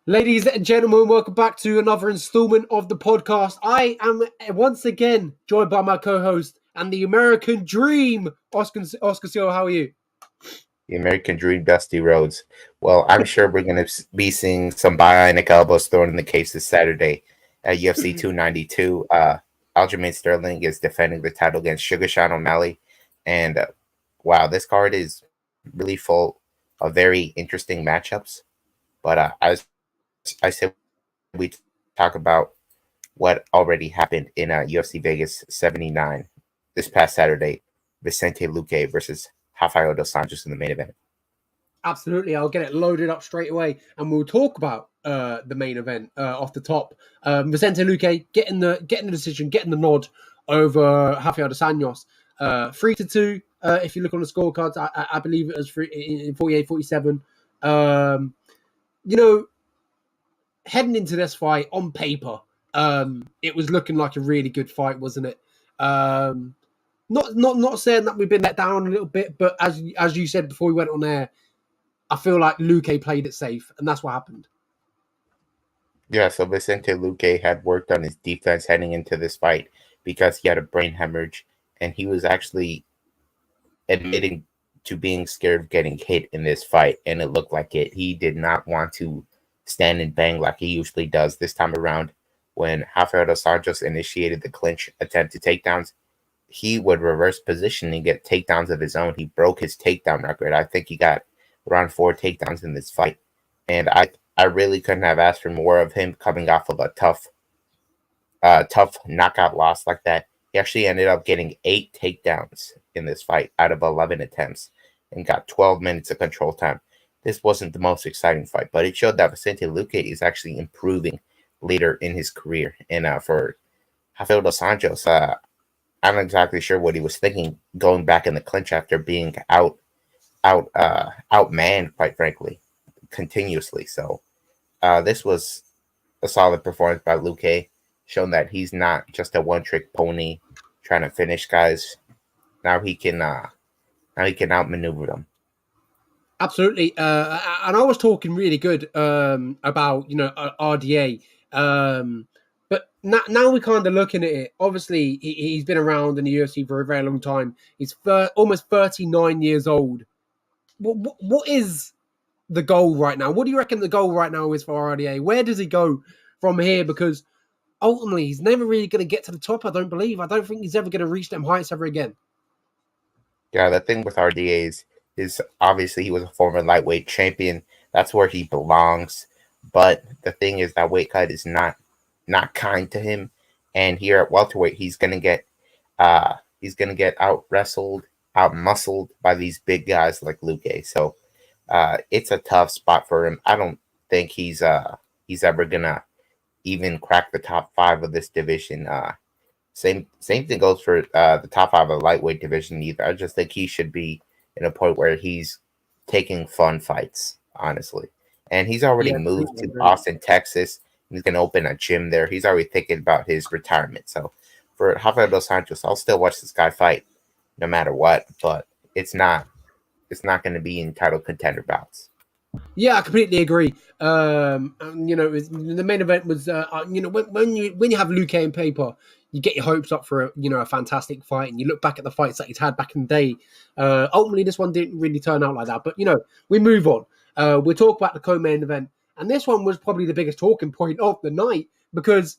Ladies and gentlemen, welcome back to another installment of the podcast. I am once again joined by my co-host and the American Dream, Oscar Silva. How are you? The American Dream, Dusty Rhodes. Well, I'm sure we're going to be seeing some bionic elbows thrown in the case this Saturday at UFC 292. Aljamain Sterling is defending the title against Sugar Sean O'Malley. And wow, this card is really full of very interesting matchups. But as I said, we talk about what already happened in UFC Vegas 79 this past Saturday. Vicente Luque versus Rafael dos Anjos in the main event. Absolutely, I'll get it loaded up straight away, and we'll talk about the main event off the top. Vicente Luque getting the decision, getting the nod over Rafael dos Anjos. 3-2. If you look on the scorecards, I believe it was 48-47. Heading into this fight on paper, it was looking like a really good fight, wasn't it? Not saying that we've been let down a little bit, but as you said before we went on air, I feel like Luque played it safe, and that's what happened. Yeah, so Vicente Luque had worked on his defense heading into this fight because he had a brain hemorrhage, and he was actually admitting to being scared of getting hit in this fight, and it looked like it. He did not want to stand and bang like he usually does this time around. When Rafael dos Anjos initiated the clinch attempted takedowns, he would reverse position and get takedowns of his own. He broke his takedown record. I think he got around 4 takedowns in this fight. And I really couldn't have asked for more of him coming off of a tough knockout loss like that. He actually ended up getting 8 takedowns in this fight out of 11 attempts and got 12 minutes of control time. This wasn't the most exciting fight, but it showed that Vicente Luque is actually improving later in his career. And for Rafael dos Anjos, I'm not exactly sure what he was thinking going back in the clinch after being outmanned, quite frankly, continuously. So this was a solid performance by Luque, showing that he's not just a one-trick pony trying to finish guys. Now he can outmaneuver them. Absolutely, and I was talking really good about RDA, but now we're kind of looking at it. Obviously, he's been around in the UFC for a very long time. He's almost 39 years old. What is the goal right now? What do you reckon the goal right now is for RDA? Where does he go from here? Because ultimately, he's never really going to get to the top, I don't believe. I don't think he's ever going to reach them heights ever again. Yeah, the thing with RDA is obviously he was a former lightweight champion. That's where he belongs. But the thing is that weight cut is not kind to him. And here at welterweight, he's gonna get out wrestled, out muscled by these big guys like Luque. So it's a tough spot for him. I don't think he's ever gonna even crack the top 5 of this division. Same thing goes for the top 5 of the lightweight division either. I just think he should be in a point where he's taking fun fights, honestly. And he's already moved to Austin, Texas. He's going to open a gym there. He's already thinking about his retirement. So for Rafael dos Anjos, I'll still watch this guy fight no matter what, but it's not going to be in title contender bouts. Yeah, I completely agree. The main event was, when you have Luque in paper, you get your hopes up for a fantastic fight, and you look back at the fights that he's had back in the day. Ultimately, this one didn't really turn out like that, but we move on. We'll talk about the co-main event, and this one was probably the biggest talking point of the night because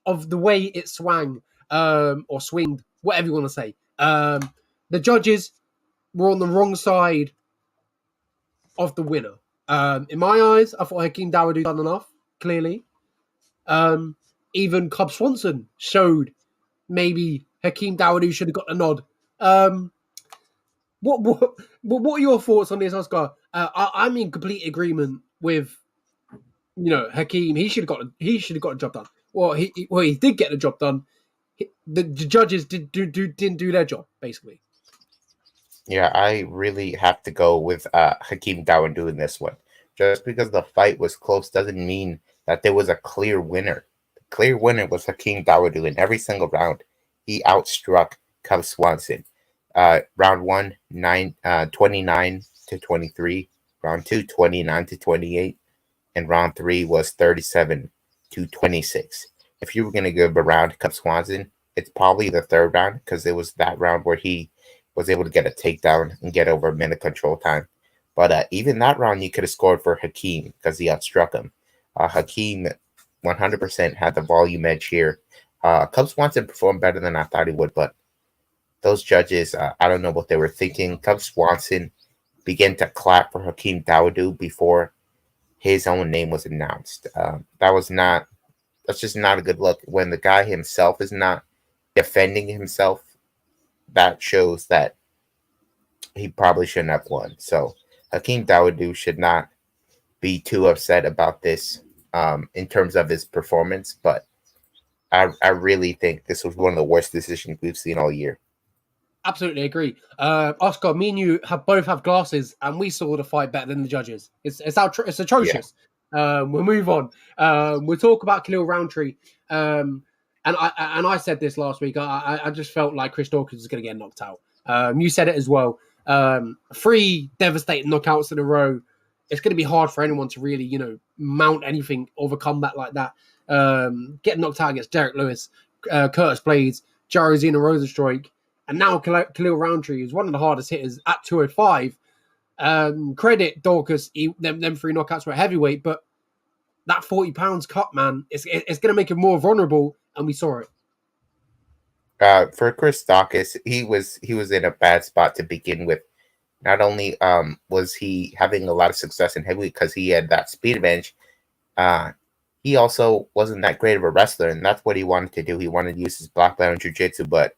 of the way it swung or swinged, whatever you want to say. The judges were on the wrong side of the winner. In my eyes, I thought Hakeem Dawodu done enough, clearly. Even Cub Swanson showed maybe Hakeem Dawodu should have got a nod. What are your thoughts on this, Oscar? I'm in complete agreement with Hakeem. He should have got a job done. Well, he did get the job done. The judges didn't do their job, basically. Yeah, I really have to go with Hakeem Dawodu in this one. Just because the fight was close doesn't mean that there was a clear winner. The clear winner was Hakeem Dawodu in every single round. He outstruck Cub Swanson. Round 1, 29-23. Round 2, 29-28. and round 3 was 37-26. If you were going to give a round to Cub Swanson, it's probably the third round because it was that round where he was able to get a takedown and get over a minute control time. But even that round, you could have scored for Hakeem because he outstruck him. Hakeem 100% had the volume edge here. Cub Swanson performed better than I thought he would, but those judges, I don't know what they were thinking. Cub Swanson began to clap for Hakeem Dawodu before his own name was announced. That's just not a good look. When the guy himself is not defending himself, that shows that he probably shouldn't have won. So Hakeem Dawodu should not be too upset about this in terms of his performance, but I really think this was one of the worst decisions we've seen all year. Absolutely agree. Oscar, me and you both have glasses, and we saw the fight better than the judges. It's atrocious. Yeah. We'll move on. We'll talk about Khalil Roundtree. And I said this last week. I just felt like Chris Dawkins was going to get knocked out. You said it as well. 3 devastating knockouts in a row. It's going to be hard for anyone to really, mount anything, overcome that like that. Getting knocked out against Derek Lewis, Curtis Blades, Jairzinho Rosenstruik, and now Khalil Roundtree is one of the hardest hitters at 205. Credit Dorcas, them 3 knockouts were heavyweight, but that 40 pounds cut, man, it's going to make him more vulnerable, and we saw it. For Chris Dawkins, he was in a bad spot to begin with. Not only was he having a lot of success in heavyweight because he had that speed advantage, he also wasn't that great of a wrestler, and that's what he wanted to do. He wanted to use his black belt in jiu-jitsu, but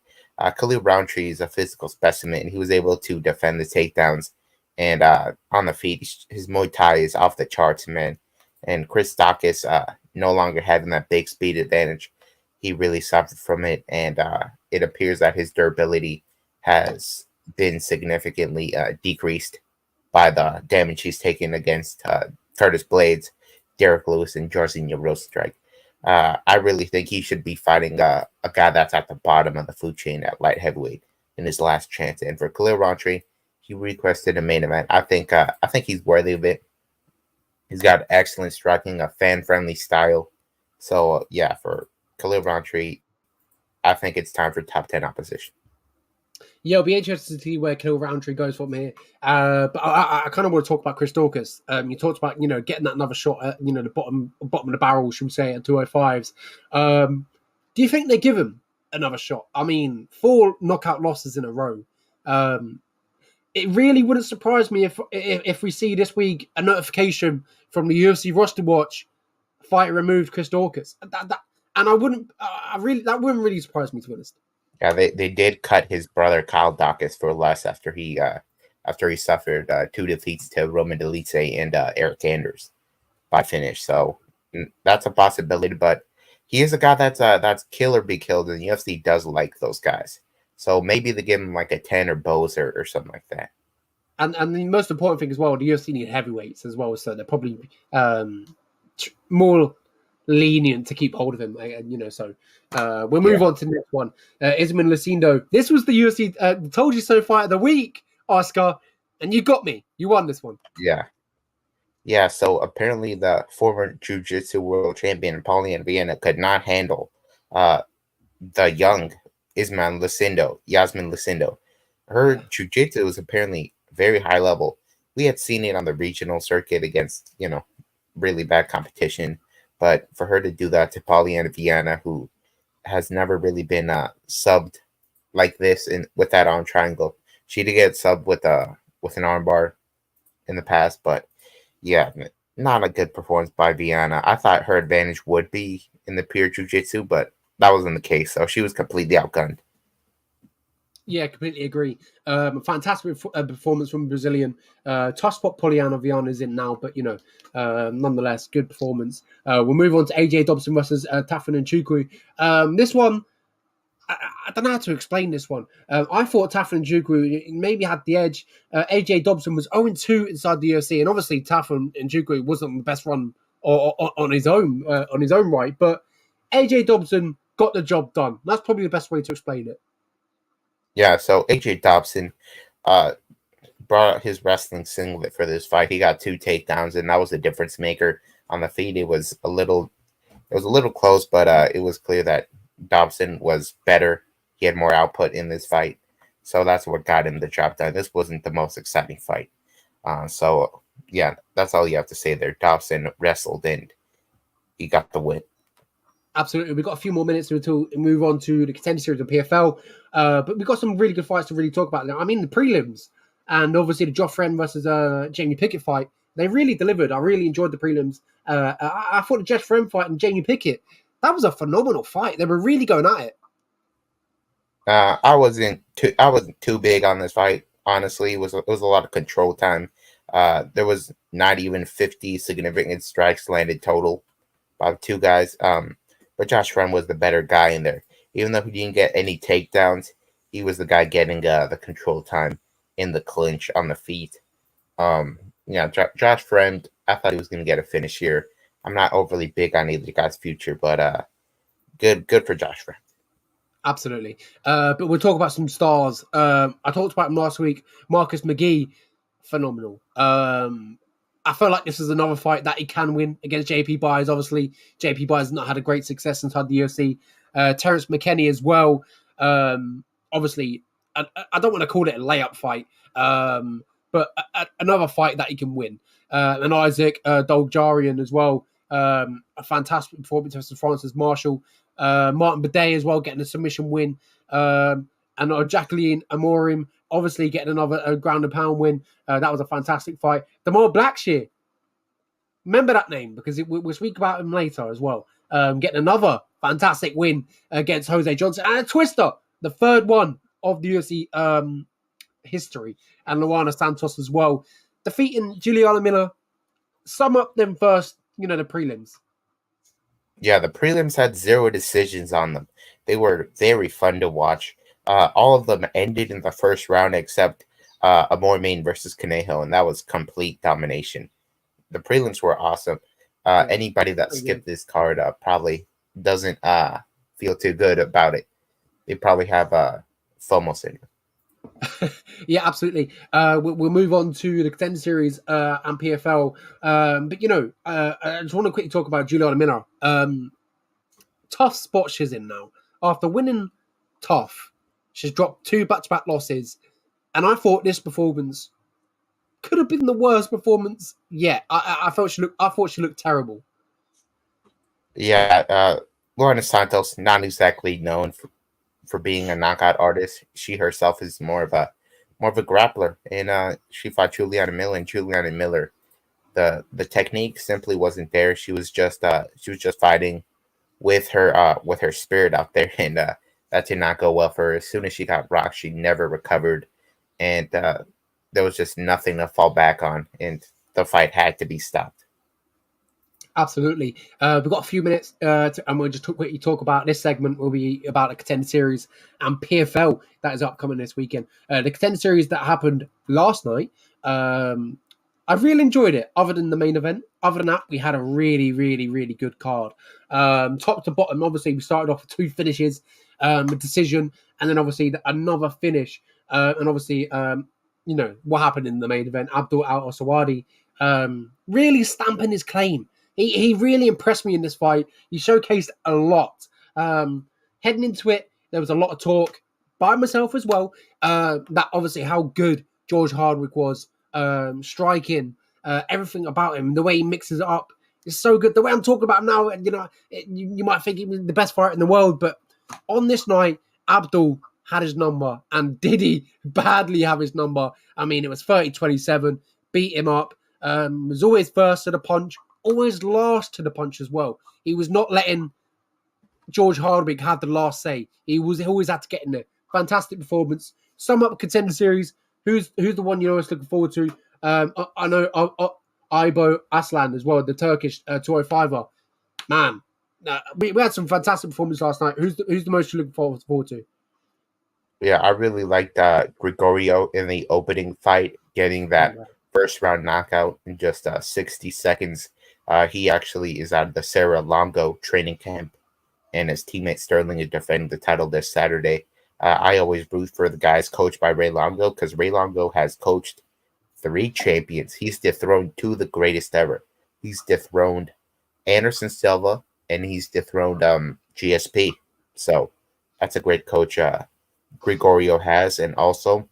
Khalil Roundtree is a physical specimen. He was able to defend the takedowns, and on the feet, his Muay Thai is off the charts, man. And Chris Dawkins, no longer having that big speed advantage, he really suffered from it, and it appears that his durability has been significantly decreased by the damage he's taken against Curtis Blades, Derek Lewis, and Jairzinho Rosenstruik. I really think he should be fighting a guy that's at the bottom of the food chain at light heavyweight in his last chance. And for Khalil Roundtree, he requested a main event. I think he's worthy of it. He's got excellent striking, a fan-friendly style. So yeah, for Khalil Roundtree, I think it's time for top 10 opposition. Yeah, it'll be interesting to see where Khalil Roundtree goes from here. But I kind of want to talk about Chris Dawkins. You talked about, getting that another shot at, the bottom of the barrel, should we say, at 205s. Do you think they give him another shot? I mean, 4 knockout losses in a row. It really wouldn't surprise me if we see this week a notification from the UFC roster watch, fighter removed Chris Dawkins. That wouldn't really surprise me, to be honest. Yeah, they did cut his brother Kyle Dawkins for less after he suffered 2 defeats to Roman Dolidze and Eric Anders by finish. So that's a possibility, but he is a guy that's kill or be killed, and the UFC does like those guys. So maybe they give him like a 10 or Bose or something like that. And the most important thing as well, the UFC need heavyweights as well, so they're probably more lenient to keep hold of him, so we'll move on to the next one. Ismael Lucindo. This was the UFC told you so fight of the week, Oscar, and you got me. You won this one. Yeah, so apparently the former jiu-jitsu world champion Pauline Viana could not handle the young Yasmin Lucindo. Her jiu-jitsu was apparently very high level. We had seen it on the regional circuit against, really bad competition. But for her to do that to Polyana Viana, who has never really been subbed like this with that arm triangle, she did get subbed with an armbar in the past. But yeah, not a good performance by Viana. I thought her advantage would be in the pure jiu-jitsu, but that wasn't the case. So she was completely outgunned. Yeah, completely agree. Fantastic performance from Brazilian. Tough spot Poliana Viana is in now, but nonetheless, good performance. We'll move on to AJ Dobson versus Tafon Nchukwu. This one, I don't know how to explain this one. I thought Tafon Nchukwu maybe had the edge. AJ Dobson was 0-2 inside the UFC, and obviously Tafon Nchukwu wasn't the best run on his own right, but AJ Dobson got the job done. That's probably the best way to explain it. Yeah, so AJ Dobson brought out his wrestling singlet for this fight. He got 2 takedowns, and that was the difference maker. on the feet, it was a little close, but it was clear that Dobson was better. He had more output in this fight, so that's what got him the job done. This wasn't the most exciting fight. So yeah, that's all you have to say there. Dobson wrestled and he got the win. Absolutely. We've got a few more minutes until we move on to the contender series of PFL. But we've got some really good fights to really talk about now. I mean, the prelims and obviously the Josh Friend versus Jamie Pickett fight, they really delivered. I really enjoyed the prelims. I thought the Josh Friend fight and Jamie Pickett, that was a phenomenal fight. They were really going at it. I wasn't too big on this fight. Honestly, it was a lot of control time. There was not even 50 significant strikes landed total by the two guys. But Josh Friend was the better guy in there. Even though he didn't get any takedowns, he was the guy getting the control time in the clinch on the feet. Josh Friend, I thought he was going to get a finish here. I'm not overly big on either guy's future, but good for Josh Friend. Absolutely. But we'll talk about some stars. I talked about him last week. Marcus McGee, phenomenal. I feel like this is another fight that he can win against JP Byers. Obviously, JP Byers has not had a great success inside the UFC. Terrence McKinney as well. Obviously, I don't want to call it a layup fight, but another fight that he can win. And Isaac Dolgarian as well. A fantastic performance versus Francis Marshall. Martin Bidet as well getting a submission win. And Jacqueline Amorim obviously getting another ground and pound win. That was a fantastic fight. Damar Blackshear, remember that name because we'll speak about him later as well. Getting another fantastic win against Jose Johnson and a twister, the third one of the UFC history, and Luana Santos as well, defeating Juliana Miller. Sum up them first, the prelims. Yeah, the prelims had 0 decisions on them. They were very fun to watch. All of them ended in the first round except Amor versus Conejo, and that was complete domination. The prelims were awesome. Anybody that skipped this card probably doesn't feel too good about it. They probably have FOMO syndrome. Yeah, absolutely. We'll move on to the contender series and PFL. But I just want to quickly talk about Juliana Miller. Tough spot she's in now. After winning tough, she's dropped 2 back-to-back losses, and I thought this performance could have been the worst performance yet. I thought she looked terrible. Yeah, Lorena Santos, not exactly known for being a knockout artist. She herself is more of a grappler, and she fought Juliana Miller, and Juliana Miller, the technique simply wasn't there. She was just fighting with her spirit out there, and that did not go well for her. As soon as she got rocked, she never recovered, and there was just nothing to fall back on, and the fight had to be stopped. Absolutely. We've got a few minutes, and we'll just quickly talk about this segment. Will be about the contender series and PFL that is upcoming this weekend. The contender series that happened last night, I really enjoyed it. Other than the main event, other than that, we had a really, really, really good card. Top to bottom, obviously, we started off with 2 finishes, a decision, and then obviously another finish. And obviously, what happened in the main event? Abdul Al-Aswadi really stamping his claim. He really impressed me in this fight. He showcased a lot. Heading into it, there was a lot of talk by myself as well. That obviously how good George Hardwick was, striking, everything about him, the way he mixes it up is so good. The way I'm talking about him now, you might think he was the best fighter in the world, but on this night, Abdul had his number, and did he badly have his number? I mean, it was 30-27, beat him up, was always first to the punch, always last to the punch as well. He was not letting George Hardwick have the last say. He always had to get in there. Fantastic performance. Sum up contender series. Who's the one you're always looking forward to? I know Ibo Aslan as well, the Turkish 205er. Man, we had some fantastic performance last night. Who's the most you're looking forward to? Yeah, I really liked Gregorio in the opening fight, getting that first round knockout in just 60 seconds. He actually is out of the Sarah Longo training camp, and his teammate Sterling is defending the title this Saturday. I always root for the guys coached by Ray Longo because Ray Longo has coached 3 champions. He's dethroned 2 of the greatest ever. he's dethroned Anderson Silva, and he's dethroned GSP. So that's a great coach Gregorio has, and also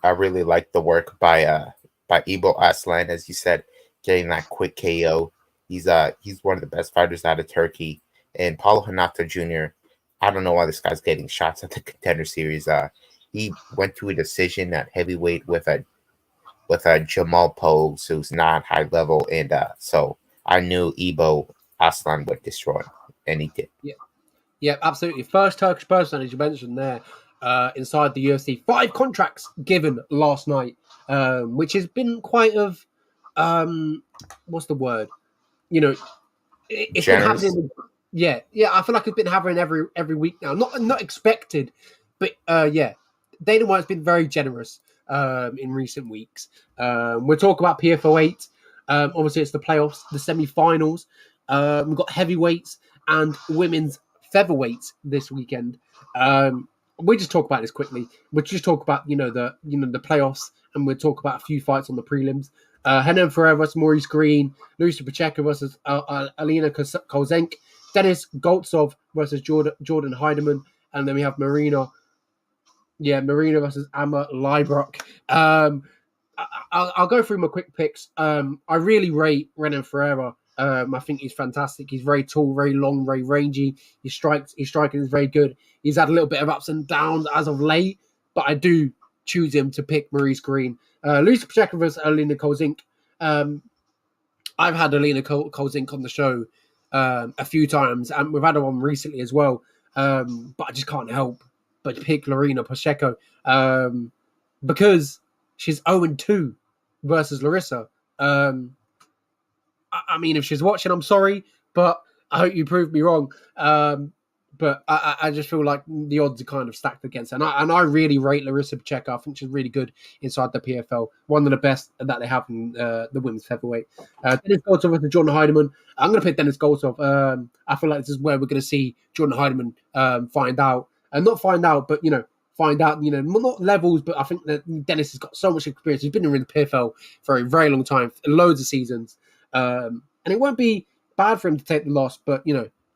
I really like the work by Ibo Aslan, as you said, getting that quick KO. He's one of the best fighters out of Turkey. And Paulo Hanata Jr. I don't know why this guy's getting shots at the Contender Series. He went to a decision at heavyweight with a Jamal Pose, who's not high level, and so I knew Ibo Aslan would destroy him, and he did. Yeah, yeah, absolutely. First Turkish person, as you mentioned there, inside the UFC. 5 contracts given last night, which has been quite of, what's the word? You know, it's been Generous. happening. Yeah, yeah. I feel like it's been happening every week now. Not expected, but yeah, Dana White's been very generous in recent weeks. We'll talk about PFL 8. Obviously, it's the playoffs, the semi-finals. We've got heavyweights and women's featherweights this weekend. We just talk about this quickly. We'll just talk about the playoffs, and we'll talk about a few fights on the prelims. Henan Ferrer versus Maurice Green, Luisa Pacheco versus Alina Kozenk, Dennis Goltsov versus Jordan Heidemann, and then we have Marina versus Amma Leibrock. I'll go through my quick picks. I really rate Renan Ferreira. I think he's fantastic. He's very tall, very long, very rangy. His striking is very good. He's had a little bit of ups and downs as of late, but I do choose him to pick Maurice Green. Luisa Pacheco versus Alina Kozink. I've had Alina Kozink on the show a few times, and we've had her on recently as well. But I just can't help but pick Lorena Pacheco because she's 0-2 versus Larissa. I mean, if she's watching, I'm sorry, but I hope you prove me wrong. But I just feel like the odds are kind of stacked against her. And I really rate Larissa Pacheco. I think she's really good inside the PFL. One of the best that they have in the women's featherweight. Dennis Goltsov versus Jordan Heidemann. I'm going to pick Dennis Goltsov. I feel like this is where we're going to see Jordan Heidemann find out. And not find out, but, find out, not levels, but I think that Dennis has got so much experience. He's been in the PFL for a very long time, loads of seasons. And it won't be bad for him to take the loss, but,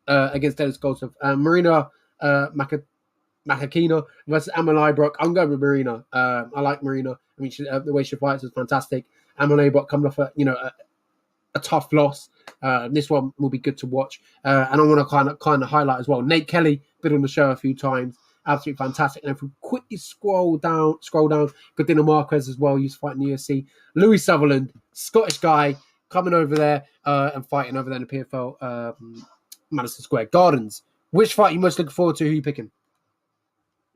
against Dennis Goltsov. Marina Makakina versus Amma Leibrock. I'm going with Marina. I like Marina. I mean, the way she fights is fantastic. Amma Leibrock coming off a tough loss. This one will be good to watch. And I want to kind of highlight as well. Nate Kelly, been on the show a few times. Absolutely fantastic. And if we quickly scroll down, Godina Marquez as well, used to fight in the UFC. Louis Sutherland, Scottish guy, coming over there and fighting over there in the PFL. Madison Square Gardens. Which fight are you most looking forward to? Who are you picking?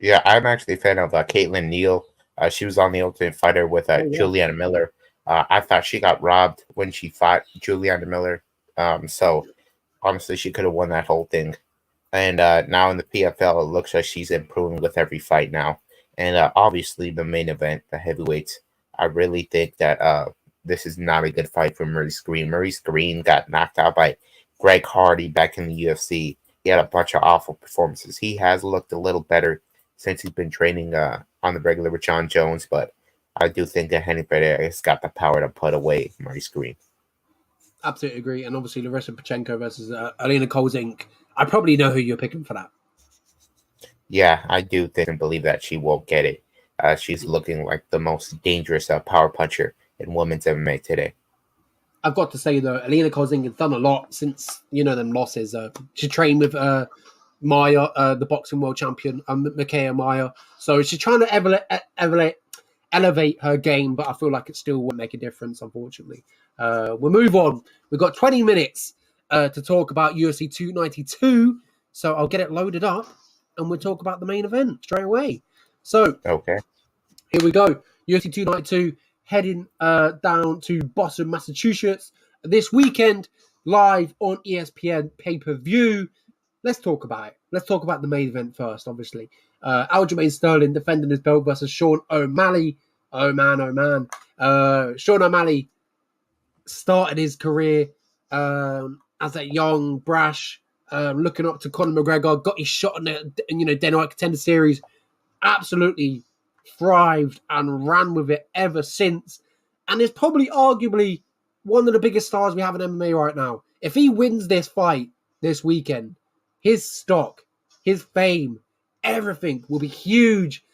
Yeah, I'm actually a fan of Caitlin Neal. She was on the Ultimate Fighter with Juliana Miller. I thought she got robbed when she fought Juliana Miller. So honestly, she could have won that whole thing. And now in the PFL, it looks like she's improving with every fight now. And obviously, the main event, the heavyweights, I really think that this is not a good fight for Maurice Green. Maurice Green got knocked out by Greg Hardy back in the UFC. He had a bunch of awful performances. He has looked a little better since he's been training on the regular with John Jones, but I do think that Henry Pereira has got the power to put away Maurice Green. Absolutely agree. And obviously, Larissa Pacheco versus Alina Kozink. I probably know who you're picking for that. Yeah, I do think and believe that she will get it. She's looking like the most dangerous power puncher in women's MMA today. I've got to say, though, Alina Kozink has done a lot since, them losses. She trained with Maya, the boxing world champion, Mikaela Maya. So she's trying to elevate her game, but I feel like it still won't make a difference, unfortunately. We'll move on. We've got 20 minutes to talk about UFC 292. So I'll get it loaded up and we'll talk about the main event straight away. So, okay, here we go. UFC 292 heading down to Boston, Massachusetts this weekend, live on ESPN pay-per-view. Let's talk about it. Let's talk about the main event first, obviously. Aljamain Sterling defending his belt versus Sean O'Malley. Oh, man. Sean O'Malley started his career as a young, brash, looking up to Conor McGregor, got his shot in the Dana White Contender Series, absolutely thrived and ran with it ever since, and is probably arguably one of the biggest stars we have in MMA right now. If he wins this fight this weekend, his stock, his fame, everything will be huge.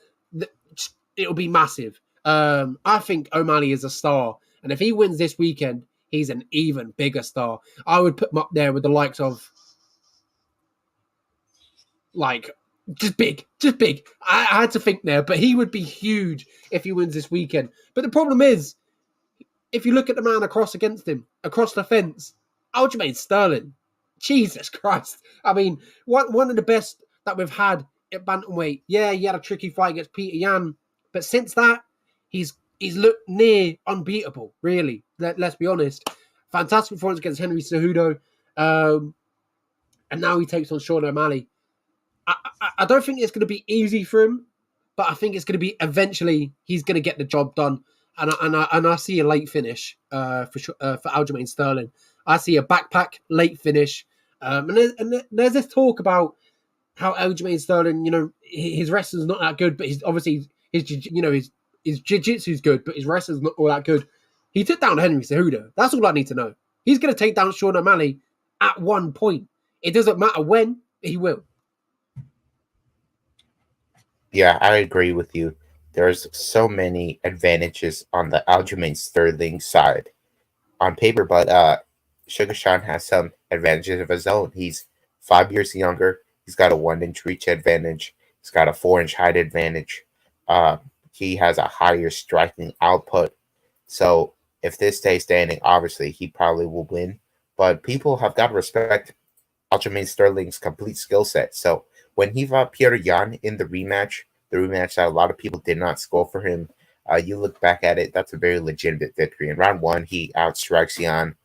It'll be massive. I think O'Malley is a star, and if he wins this weekend, he's an even bigger star. I would put him up there with the likes of like just big. I had to think there, but he would be huge if he wins this weekend. But the problem is, if you look at the man across against him, across the fence, Aljamain Sterling. Jesus Christ. I mean, one of the best that we've had at bantamweight. Yeah, he had a tricky fight against Peter Yan, but since that, he's looked near unbeatable, really. Let's be honest. Fantastic performance against Henry Cejudo. And now he takes on Sean O'Malley. I don't think it's going to be easy for him, but I think it's going to be eventually he's going to get the job done. And I see a late finish for Aljamain Sterling. I see a backpack late finish. And there's this talk about how Aljamain Sterling, his wrestling's not that good, but he's obviously his jiu-jitsu's good, but his wrestling's not all that good. He took down Henry Cejudo. That's all I need to know. He's going to take down Sean O'Malley at one point. It doesn't matter when, he will. Yeah, I agree with you. There's so many advantages on the Aljamain Sterling side on paper, but Sugar Sean has some advantages of his own. He's 5 years younger. He's got a 1-inch reach advantage. He's got a 4-inch height advantage. He has a higher striking output. So if this stays standing, obviously he probably will win. But people have got to respect Aljamain Sterling's complete skill set. So when he fought Peter Yan in the rematch that a lot of people did not score for him, you look back at it, that's a very legitimate victory. In round 1, he outstrikes Yan.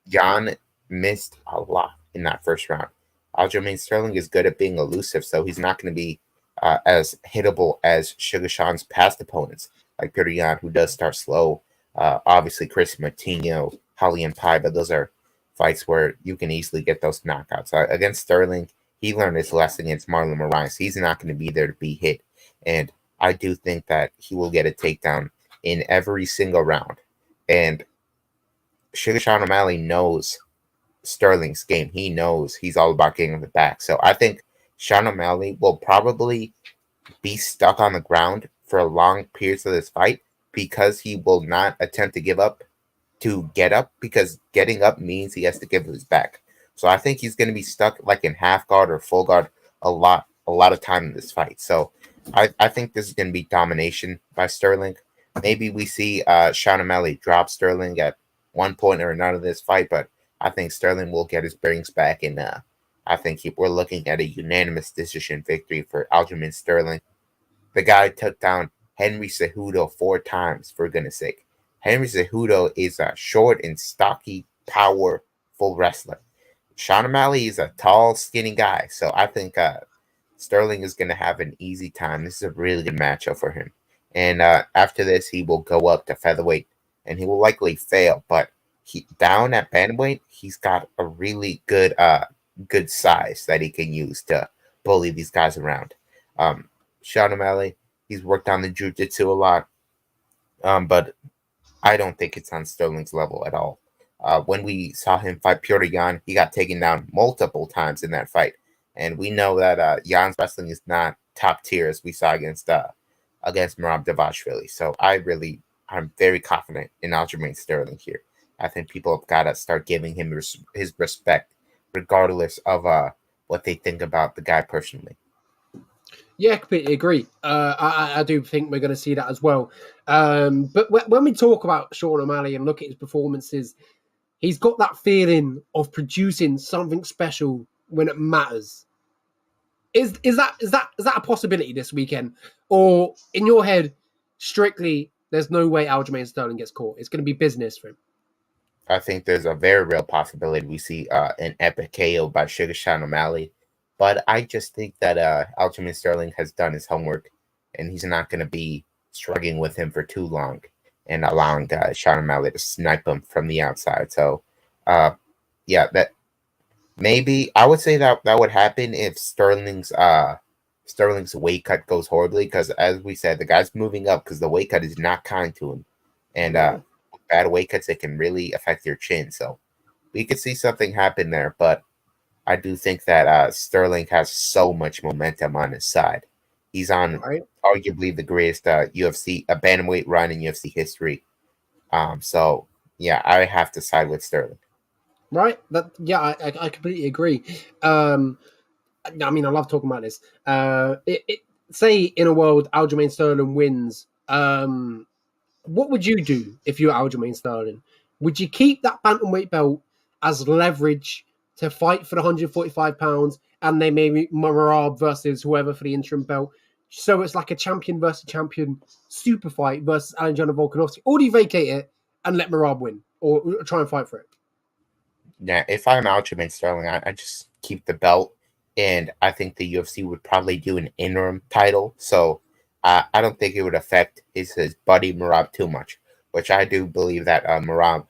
Yan missed a lot in that first round. Aljamain Sterling is good at being elusive, so he's not going to be as hittable as Sugar Sean's past opponents, like Peter Yan, who does start slow. Obviously, Chris Martino, Julian Paiva, those are fights where you can easily get those knockouts. Against Sterling, he learned his lesson against Marlon Moraes. He's not going to be there to be hit. And I do think that he will get a takedown in every single round. And Sugar Sean O'Malley knows Sterling's game. He knows he's all about getting the back. So I think Sean O'Malley will probably be stuck on the ground for long periods of this fight because he will not attempt to give up to get up, because getting up means he has to give his back. So I think he's going to be stuck like in half guard or full guard a lot of time in this fight. So I think this is going to be domination by Sterling. Maybe we see Sean O'Malley drop Sterling at one point or another of this fight, but I think Sterling will get his bearings back, and I think we're looking at a unanimous decision victory for Aljamain Sterling. The guy took down Henry Cejudo 4 times, for goodness sake. Henry Cejudo is a short and stocky, powerful wrestler. Sean O'Malley is a tall, skinny guy, so I think Sterling is going to have an easy time. This is a really good matchup for him. And after this, he will go up to featherweight, and he will likely fail. But down at bantamweight, he's got a really good size that he can use to bully these guys around. Sean O'Malley, he's worked on the jiu-jitsu a lot, but I don't think it's on Sterling's level at all. When we saw him fight Peter Yan, he got taken down multiple times in that fight. And we know that Yan's wrestling is not top tier, as we saw against Merab Dvalishvili. So I'm very confident in Aljamain Sterling here. I think people have got to start giving him his respect, regardless of what they think about the guy personally. Yeah, I completely agree. I do think we're going to see that as well. But when we talk about Sean O'Malley and look at his performances, he's got that feeling of producing something special when it matters. Is that a possibility this weekend, or in your head, strictly, there's no way Aljamain Sterling gets caught? It's going to be business for him. I think there's a very real possibility we see an epic KO by Sugar Sean O'Malley. But I just think that Aljamain Sterling has done his homework, and he's not going to be struggling with him for too long and allowing Sean O'Malley to snipe him from the outside. So, that maybe I would say that would happen if Sterling's weight cut goes horribly, because as we said, the guy's moving up because the weight cut is not kind to him, and bad weight cuts, it can really affect your chin. So we could see something happen there, but I do think that Sterling has so much momentum on his side. He's on right? arguably the greatest UFC bantamweight run in UFC history. So yeah, I have to side with Sterling. Right? I completely agree. I mean, I love talking about this. Say in a world Aljamain Sterling wins, what would you do if you were Aljamain Sterling? Would you keep that bantamweight belt as leverage to fight for the 145 pounds, and then maybe Marab versus whoever for the interim belt? So it's like a champion versus champion super fight versus Alexander Volkanovski. Or do you vacate it and let Marab win, or try and fight for it? Yeah, if I'm Aljamain Sterling, I just keep the belt, and I think the UFC would probably do an interim title. So I don't think it would affect his buddy Marab too much, which I do believe that Marab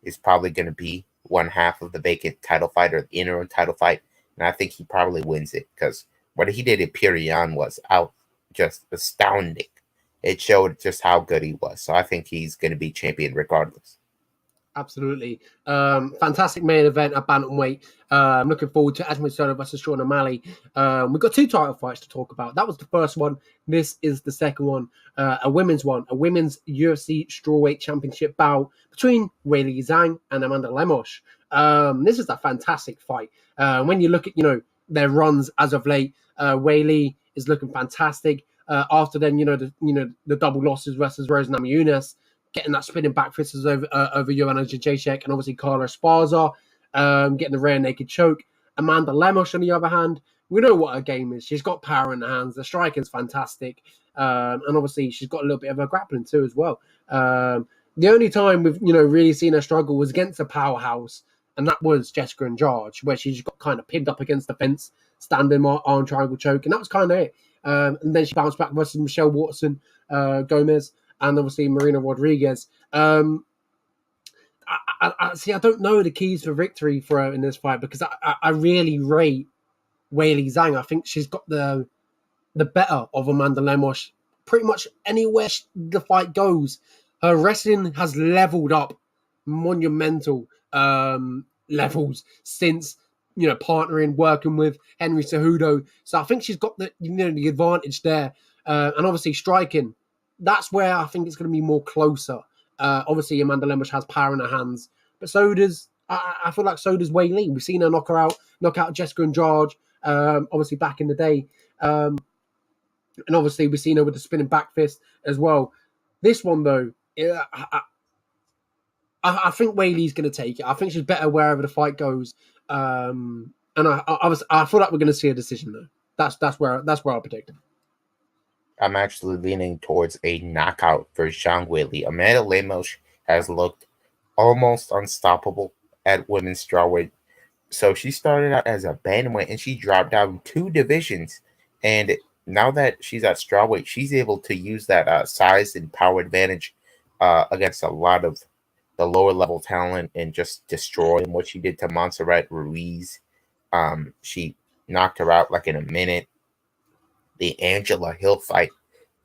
is probably going to be one half of the vacant title fight or the interim title fight, and I think he probably wins it because what he did at Pyongyang was out just astounding. It showed just how good he was. So I think he's going to be champion regardless. Absolutely. Fantastic main event at bantamweight. I'm looking forward to Aljamain Sterling versus Sean O'Malley. We've got 2 title fights to talk about. That was the first one. This is the second one. A women's one. A women's UFC strawweight championship bout between Weili Zhang and Amanda Lemos. This is a fantastic fight. When you look at their runs as of late, Weili is looking fantastic. After then, the double losses versus Rose Namajunas, getting that spinning back fist over Joanna Jacek and obviously Carla Esparza, getting the rear naked choke. Amanda Lemos, on the other hand, we know what her game is. She's got power in the hands. The striking's fantastic. And obviously she's got a little bit of her grappling too as well. The only time we've really seen her struggle was against a powerhouse, and that was Jessica Andrade, where she just got kind of pinned up against the fence, standing on triangle choke, and that was kind of it. And then she bounced back versus Michelle Watson Gomez, and obviously Marina Rodriguez. I don't know the keys for victory for her in this fight because I really rate Weili Zhang. I think she's got the better of Amanda Lemos pretty much anywhere the fight goes. Her wrestling has leveled up monumental levels since partnering, working with Henry Cejudo. So I think she's got the advantage there, and obviously striking. That's where I think it's going to be more closer. Obviously, Amanda Lemos has power in her hands, but so does I feel like so does Weili. We've seen her knock out Jessica Andrade, obviously back in the day, and obviously we've seen her with the spinning back fist as well. This one though, I think Weili's going to take it. I think she's better wherever the fight goes, and I feel like we're going to see a decision though. That's where I predict it. I'm actually leaning towards a knockout for Zhang Weili. Amanda Lemos has looked almost unstoppable at women's strawweight. So she started out as a bantamweight and she dropped down 2 divisions. And now that she's at strawweight, she's able to use that size and power advantage against a lot of the lower level talent and just destroy them. What she did to Montserrat Ruiz, she knocked her out like in a minute. The Angela Hill fight,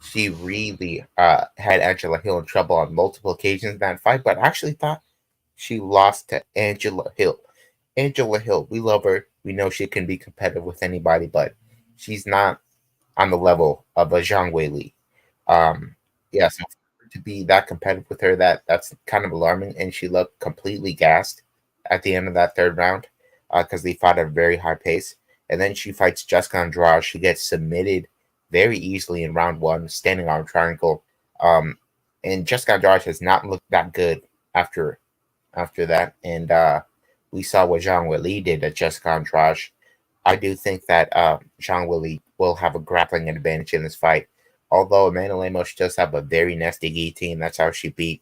she really had Angela Hill in trouble on multiple occasions in that fight, but I actually thought she lost to Angela Hill. Angela Hill, we love her. We know she can be competitive with anybody, but she's not on the level of a Zhang Weili. Yeah, so to be that competitive with her, that's kind of alarming, and she looked completely gassed at the end of that 3rd round because they fought at a very high pace. And then she fights Jessica Andrade. She gets submitted very easily in round 1, standing arm triangle. And Jessica Andrade has not looked that good after that. And we saw what Zhang Weili did at Jessica Andrade. I do think that Zhang Weili will have a grappling advantage in this fight. Although Amanda Lemos does have a very nasty guillotine. That's how she beat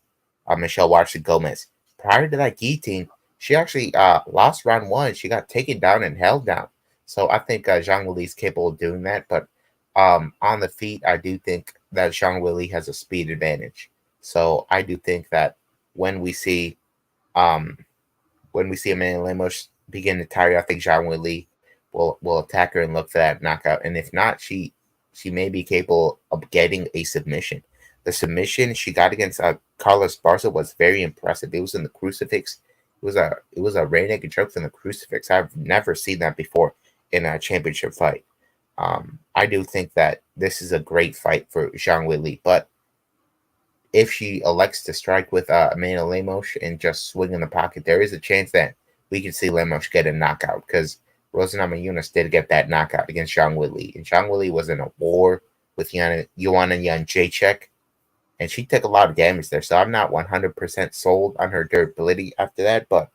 Michelle Watson Gomez. Prior to that guillotine, she actually lost round 1. She got taken down and held down. So I think Zhang Weili is capable of doing that. But on the feet, I do think that Zhang Weili has a speed advantage. So I do think that when we see Amanda Lemos begin to tire, I think Zhang Weili will attack her and look for that knockout. And if not, she may be capable of getting a submission. The submission she got against Carlos Barca was very impressive. It was in the crucifix. It was a rear naked choke from the crucifix. I've never seen that before in a championship fight. I do think that this is a great fight for Zhang Weili, but if she elects to strike with Amanda Lemos and just swing in the pocket, there is a chance that we could see Lemos get a knockout because Rosa Namajunas did get that knockout against Zhang Weili. And Zhang Weili was in a war with Joanna Jędrzejczyk, and she took a lot of damage there. So I'm not 100% sold on her durability after that. But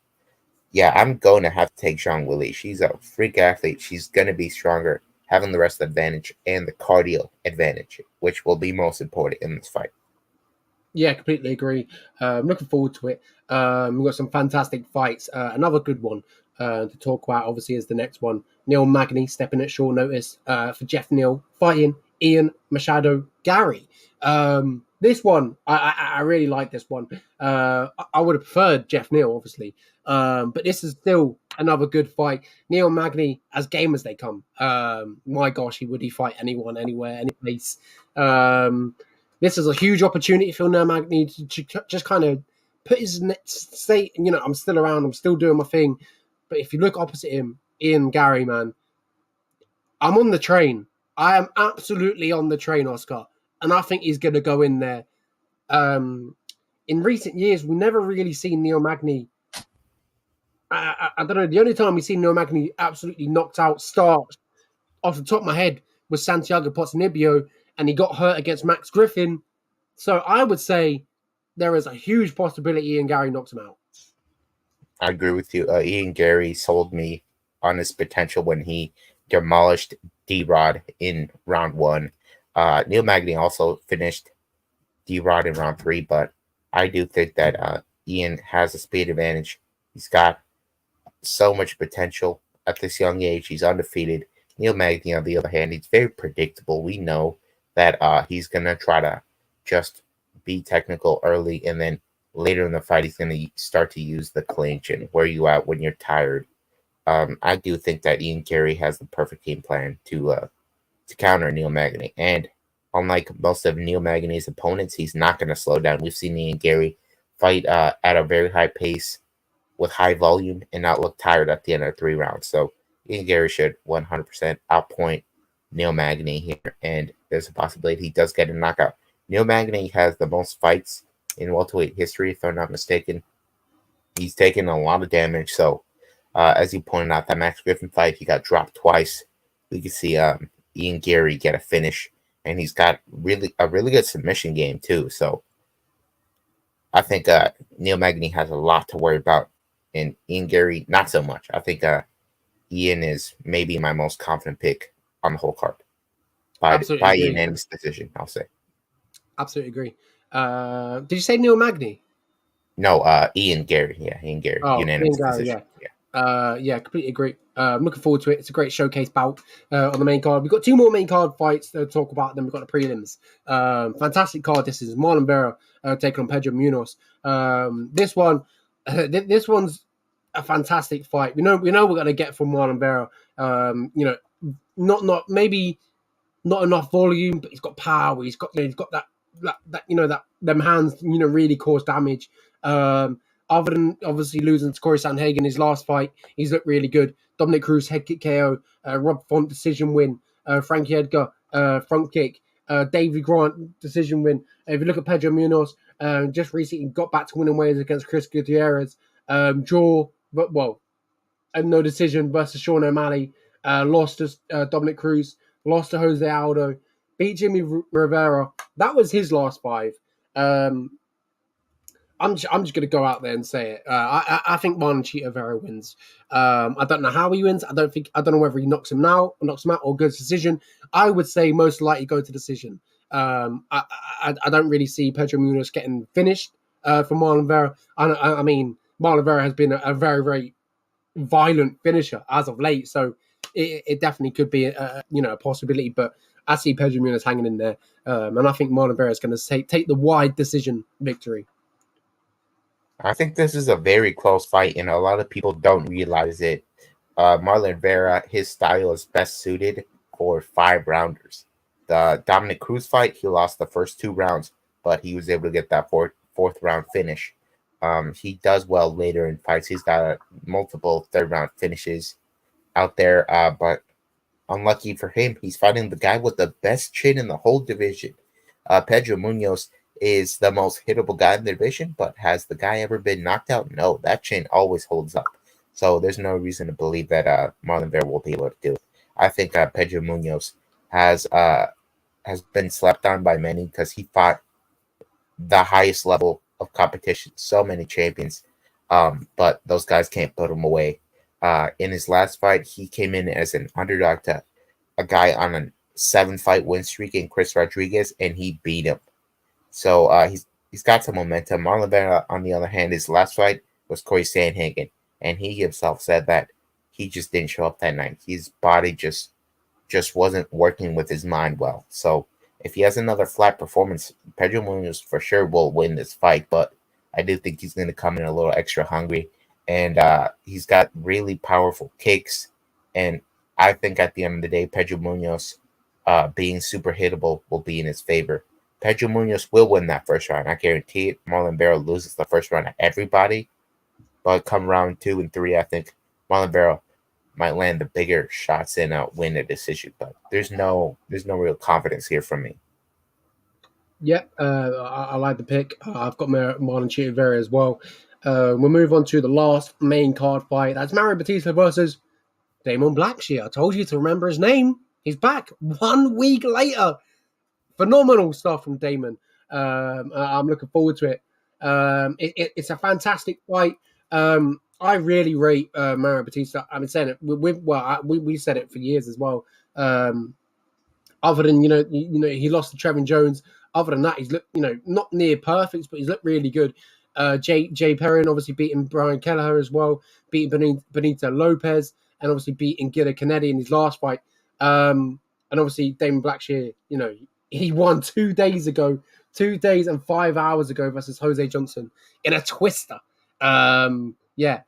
yeah, I'm going to have to take Zhang Weili. She's a freak athlete. She's going to be stronger, having the rest of the advantage and the cardio advantage, which will be most important in this fight. Yeah, completely agree. I'm looking forward to it. We've got some fantastic fights. Another good one to talk about, obviously, is the next one. Neil Magny stepping at short notice for Jeff Neal, fighting Ian Machado Gary. This one, I really like this one. I would have preferred Jeff Neal, obviously. But this is still another good fight. Neil Magny, as game as they come. My gosh, he fight anyone, anywhere, any place. This is a huge opportunity for Neil Magny to just kind of put his state, I'm still around, I'm still doing my thing. But if you look opposite him, Ian Gary, man, I'm on the train. I am absolutely on the train, Oscar. And I think he's going to go in there. In recent years, we never really seen Neil Magny. I don't know. The only time we've seen Neil Magny absolutely knocked out start off the top of my head was Santiago Ponzinibbio, and he got hurt against Max Griffin. So I would say there is a huge possibility Ian Gary knocks him out. I agree with you. Ian Gary sold me on his potential when he demolished D-Rod in round 1. Neil Magny also finished D-Rod in round 3, but I do think that Ian has a speed advantage. He's got so much potential at this young age. He's undefeated. Neil Magny, on the other hand, he's very predictable. We know that he's going to try to just be technical early, and then later in the fight, he's going to start to use the clinch and wear you out when you're tired. I do think that Ian Gary has the perfect game plan to counter Neil Magny. And unlike most of Neil Magny's opponents, he's not going to slow down. We've seen Ian Gary fight at a very high pace with high volume and not look tired at the end of 3 rounds. So Ian Gary should 100% outpoint Neil Magny here, and there's a possibility he does get a knockout. Neil Magny has the most fights in welterweight history, if I'm not mistaken. He's taken a lot of damage. So, as you pointed out, that Max Griffin fight, he got dropped twice. We could see Ian Gary get a finish, and he's got a really good submission game too. So, I think Neil Magny has a lot to worry about, and Ian Gary not so much. I think Ian is maybe my most confident pick on the whole card by unanimous decision, I'll say. Absolutely agree. Did you say Neil Magny? No, Ian Gary. Yeah, Ian Gary. Oh, unanimous Ian Gary, decision. Yeah, completely agree. I'm looking forward to it. It's a great showcase bout on the main card. We've got 2 more main card fights to talk about. Then we've got the prelims. Fantastic card. This is Marlon Vera taking on Pedro Munoz. This one's a fantastic fight. We know we're going to get from Marlon Vera. Not maybe not enough volume, but he's got power. He's got that them hands really cause damage. Other than obviously losing to Corey Sandhagen his last fight, he's looked really good. Dominic Cruz head kick KO, Rob Font decision win, Frankie Edgar front kick, David Grant decision win. If you look at Pedro Munoz, just recently got back to winning ways against Chris Gutierrez, draw, but no decision versus Sean O'Malley, lost to Dominic Cruz, lost to Jose Aldo, beat Jimmy Rivera. That was his last 5. I'm just going to go out there and say it. I think Marlon Cheetah Vera wins. I don't know how he wins. I don't know whether he knocks him out or goes decision. I would say most likely go to decision. I don't really see Pedro Munoz getting finished for Marlon Vera. I mean, Marlon Vera has been a very, very violent finisher as of late, so it definitely could be a possibility. But I see Pedro Munoz hanging in there, and I think Marlon Vera is going to take the wide decision victory. I think this is a very close fight, and a lot of people don't realize it. Marlon Vera, his style is best suited for 5-rounders. The Dominic Cruz fight, he lost the first 2 rounds, but he was able to get that fourth round finish. He does well later in fights. He's got multiple third round finishes out there, but unlucky for him, he's fighting the guy with the best chin in the whole division. Pedro Munoz is the most hittable guy in the division, but has the guy ever been knocked out? No, that chin always holds up. So there's no reason to believe that Marlon Vera will be able to do it. I think Pedro Munoz has been slept on by many because he fought the highest level of competition, so many champions, but those guys can't put him away. In his last fight, he came in as an underdog to a guy on a 7-fight win streak in Chris Rodriguez, and he beat him. So he's got some momentum. Marlon Vera, on the other hand, his last fight was Corey Sandhagen, and he himself said that he just didn't show up that night. His body just wasn't working with his mind well. So if he has another flat performance, Pedro Munoz for sure will win this fight, but I do think he's going to come in a little extra hungry, and he's got really powerful kicks, and I think at the end of the day, Pedro Munoz being super hittable will be in his favor. Pedro Munoz will win that first round. I guarantee it. Marlon Vera loses the first round to everybody, but come round 2 and 3, I think Marlon Vera might land the bigger shots and win a decision. But there's no real confidence here from me. Yeah, I like the pick. I've got Marlon Vera as well. We'll move on to the last main card fight. That's Mario Batista versus Damon Blackshear. I told you to remember his name. He's back 1 week later. Phenomenal stuff from Damon. I'm looking forward to it. It's a fantastic fight. I really rate Mario Batista. I've been saying it. We said it for years as well. Other than he lost to Trevin Jones. Other than that, he's looked not near perfect, but he's looked really good. Jay Perrin obviously beating Brian Kelleher as well, beating Benito Lopez, and obviously beating Gilda Kennedy in his last fight. And obviously Damon Blackshear, he won 2 days ago, 2 days and 5 hours ago versus Jose Johnson in a twister. Yeah,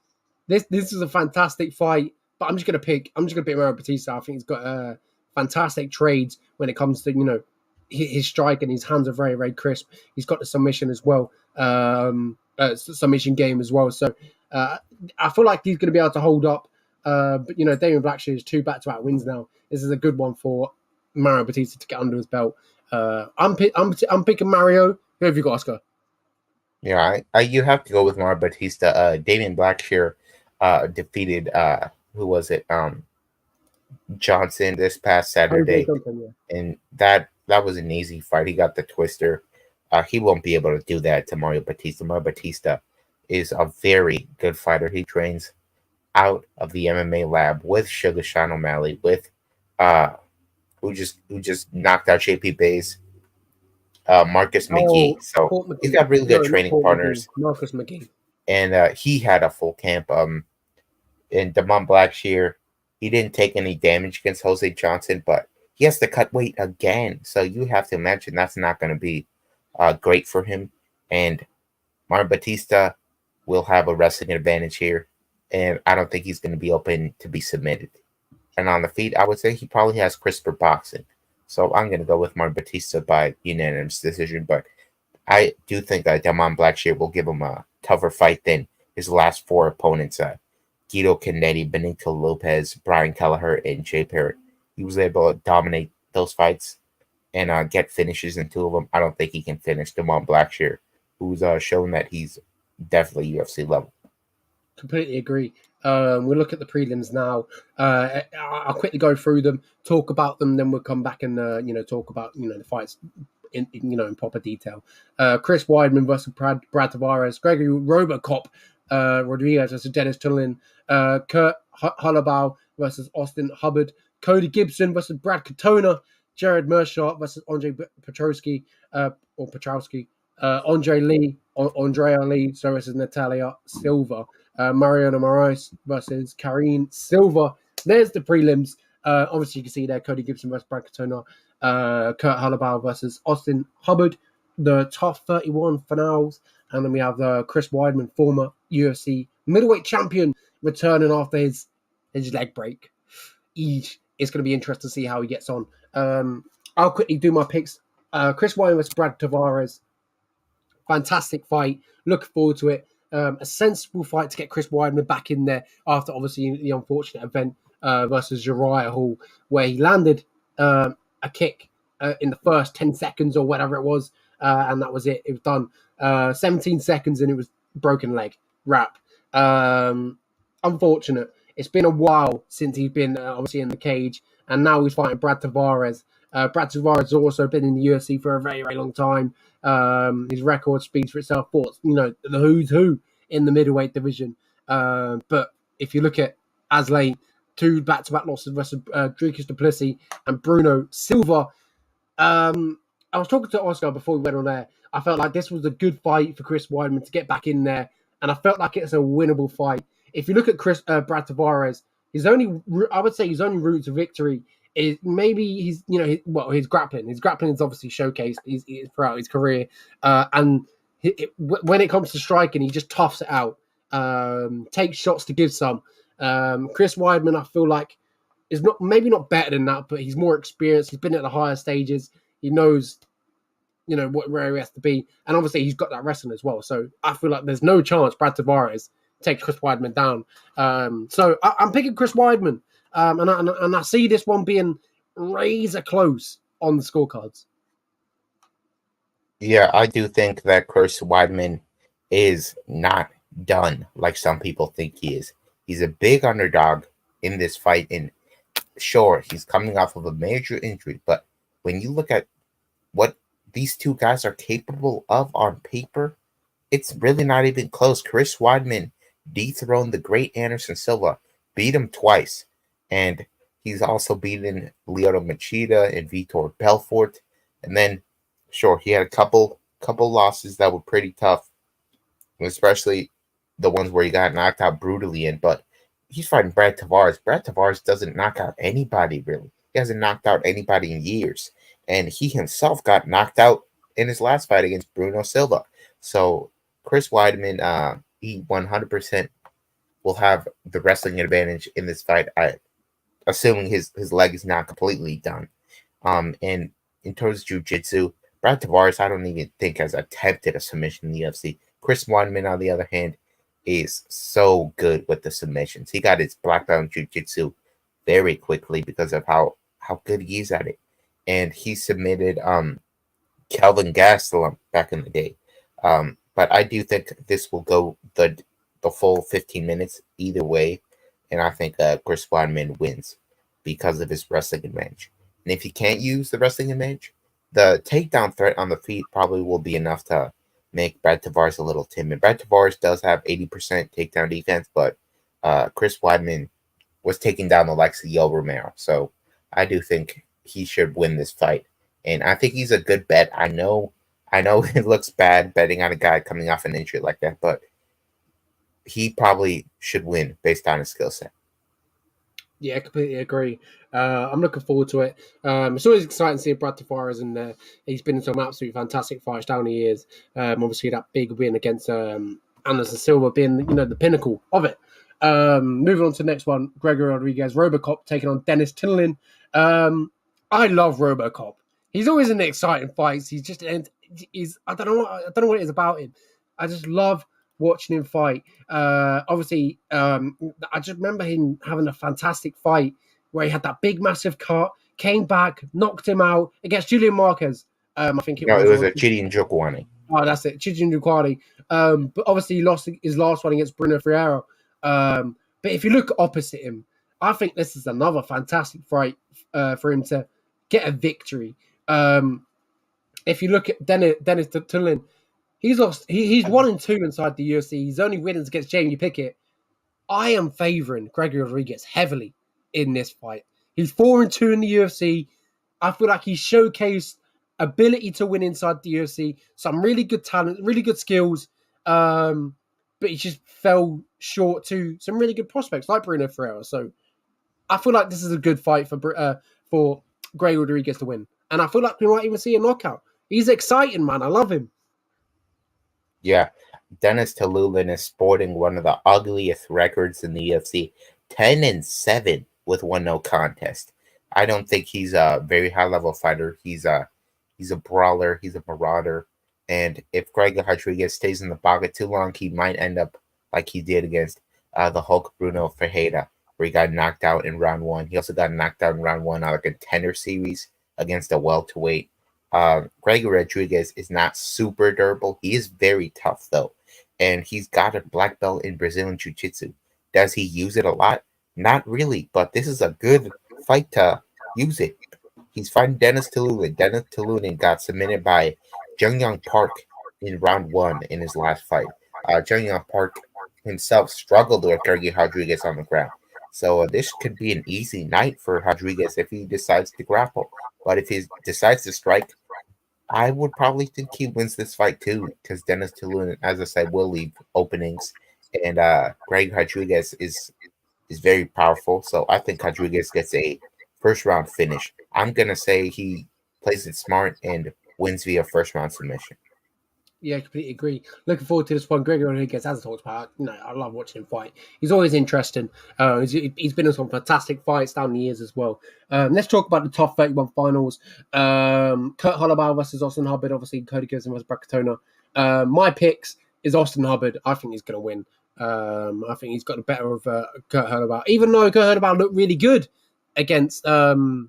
this is a fantastic fight. But I'm just gonna pick Mario Batista. I think he's got fantastic trades when it comes to his strike, and his hands are very, very crisp. He's got the submission as well, submission game as well. So I feel like he's going to be able to hold up. But Damon Blackshear is 2 back-to-back wins now. This is a good one for Mario Batista to get under his belt. I'm picking Mario. Who have you got, Oscar? Yeah, you have to go with Mario Batista. Damon Blackshear defeated who was it? Johnson this past Saturday, and that was an easy fight. He got the twister. He won't be able to do that to Mario Batista. Mario Batista is a very good fighter. He trains out of the MMA lab with Sugar Sean O'Malley, with who just knocked out JP Bays, Marcus McGee. So he's got really good training partners. Marcus McGee. And he had a full camp. And Damon Blackshear, he didn't take any damage against Jose Johnson, but he has to cut weight again. So you have to imagine that's not going to be great for him. And Mario Batista will have a wrestling advantage here. And I don't think he's going to be open to be submitted. And on the feet, I would say he probably has crisper boxing. So I'm going to go with Mario Batista by unanimous decision. But I do think that Damon Blackshear will give him a tougher fight than his last 4 opponents. Guido Cannetti, Benito Lopez, Brian Kelleher, and Jay Perrin. He was able to dominate those fights and get finishes in 2 of them. I don't think he can finish Damon Blackshear, who's shown that he's definitely UFC level. Completely agree. We'll look at the prelims now. I'll quickly go through them, talk about them, then we'll come back and talk about the fights in proper detail. Chris Weidman versus Brad Tavares, Gregory Robocop Rodriguez versus Dennis Tullin, Kurt Holloway versus Austin Hubbard, Cody Gibson versus Brad Katona, Jared Mershart versus Andre Petrowski, Andrea Lee versus Natalia Silva, Mariana Moraes versus Karine Silva. There's the prelims. Obviously, you can see there Cody Gibson versus Brad Katona, Kurt Holloway versus Austin Hubbard, the top 31 finals. And then we have Chris Weidman, former UFC middleweight champion, returning after his leg break. It's going to be interesting to see how he gets on. I'll quickly do my picks. Chris Weidman versus Brad Tavares. fantastic fight. Looking forward to it. A sensible fight to get Chris Weidman back in there after obviously the unfortunate event versus Uriah Hall, where he landed a kick in the first 10 seconds or whatever it was, and that was it. It was done. 17 seconds and it was broken leg. Wrap. Unfortunate. It's been a while since he's been obviously in the cage, and now he's fighting Brad Tavares. Brad Tavares has also been in the UFC for a very, very long time. His record speaks for itself. Fought, the who's who in the middleweight division. But if you look at Aslay, 2 back-to-back losses versus Dricus du Plessis and Bruno Silva. I was talking to Oscar before we went on there. I felt like this was a good fight for Chris Weidman to get back in there, and I felt like it's a winnable fight. If you look at Brad Tavares, I would say his only route to victory is maybe his grappling. His grappling is obviously showcased throughout his career, and when it comes to striking, he just toughs it out, takes shots to give some. Chris Weidman, I feel like, is maybe not better than that, but he's more experienced. He's been at the higher stages. He knows, where he has to be, and obviously he's got that wrestling as well. So I feel like there's no chance Brad Tavares takes Chris Weidman down. So I'm picking Chris Weidman, and I see this one being razor close on the scorecards. Yeah, I do think that Chris Weidman is not done like some people think he is. He's a big underdog in this fight, and sure, he's coming off of a major injury, but when you look at what these two guys are capable of on paper, it's really not even close. Chris Weidman dethroned the great Anderson Silva, beat him twice, and he's also beaten Lyoto Machida and Vitor Belfort. And then, sure, he had a couple losses that were pretty tough, especially the ones where he got knocked out brutally in. But he's fighting Brad Tavares. Brad Tavares doesn't knock out anybody, really. He hasn't knocked out anybody in years. And he himself got knocked out in his last fight against Bruno Silva. So Chris Weidman, he 100% will have the wrestling advantage in this fight, assuming his leg is not completely done. And in terms of jiu-jitsu, Brad Tavares, I don't even think has attempted a submission in the UFC. Chris Weidman, on the other hand, is so good with the submissions. He got his black belt in jiu-jitsu very quickly because of how good he is at it. And he submitted Kelvin Gastelum back in the day. But I do think this will go the full 15 minutes either way. And I think Chris Weidman wins because of his wrestling advantage. And if he can't use the wrestling advantage, the takedown threat on the feet probably will be enough to make Brad Tavares a little timid. Brad Tavares does have 80% takedown defense, but Chris Weidman was taking down the likes of Yoel Romero. So I do think he should win this fight. And I think he's a good bet. I know it looks bad betting on a guy coming off an injury like that, but he probably should win based on his skill set. Yeah, I completely agree. I'm looking forward to it. It's always exciting to see Brad Tavares in there. He's been in some absolutely fantastic fights down the years. Obviously, that big win against Anderson Silva being the pinnacle of it. Moving on to the next one, Gregory Rodriguez, Robocop taking on Dennis Tinlin. I love Robocop. He's always in the exciting fights. I don't know what it is about him. I just love watching him fight. Obviously, I just remember him having a fantastic fight where he had that big, massive cut, came back, knocked him out against Julian Marquez. I think it was a Chidi Njokuani. Oh, that's it, Chidi Njokuani. But obviously, he lost his last one against Bruno Ferreira. But if you look opposite him, I think this is another fantastic fight for him to get a victory. If you look at Dennis Tinlin, he's lost. He's 1-2 inside the UFC. He's only winners against Jamie Pickett. I am favouring Gregory Rodriguez heavily in this fight. He's 4-2 in the UFC. I feel like he's showcased ability to win inside the UFC. Some really good talent, really good skills. But he just fell short to some really good prospects like Bruno Ferreira. So I feel like this is a good fight for Gregory Rodriguez to win. And I feel like we might even see a knockout. He's exciting, man. I love him. Yeah, Dennis Tinlin is sporting one of the ugliest records in the UFC, 10-7 with 1 no contest. I don't think he's a very high level fighter. He's a brawler. He's a marauder. And if Greg Rodriguez stays in the pocket too long, he might end up like he did against the Hulk Bruno Ferreira, where he got knocked out in round one. He also got knocked out in round one on a contender series against a welterweight. Greg Rodriguez is not super durable. He is very tough, though. And he's got a black belt in Brazilian Jiu Jitsu. Does he use it a lot? Not really, but this is a good fight to use it. He's fighting Dennis Tululin. Dennis Tululin got submitted by Jung Young Park in round one in his last fight. Jung Young Park himself struggled with Sergey Rodriguez on the ground. So this could be an easy night for Rodriguez if he decides to grapple. But if he decides to strike, I would probably think he wins this fight too, because Dennis Tulun, as I said, will leave openings, and Greg Rodriguez is very powerful. So I think Rodriguez gets a first round finish. I'm gonna say he plays it smart and wins via first round submission. Yeah, completely agree. Looking forward to this one. Gregor Rodriguez, as I talked about, I love watching him fight. He's always interesting. He's been in some fantastic fights down the years as well. Let's talk about the top 31 finals. Kurt Holloway versus Austin Hubbard. Obviously, Cody Gibson versus Brad Katona. My picks is Austin Hubbard. I think he's going to win. I think he's got the better of Kurt Holloway. Even though Kurt Holloway looked really good against Kurt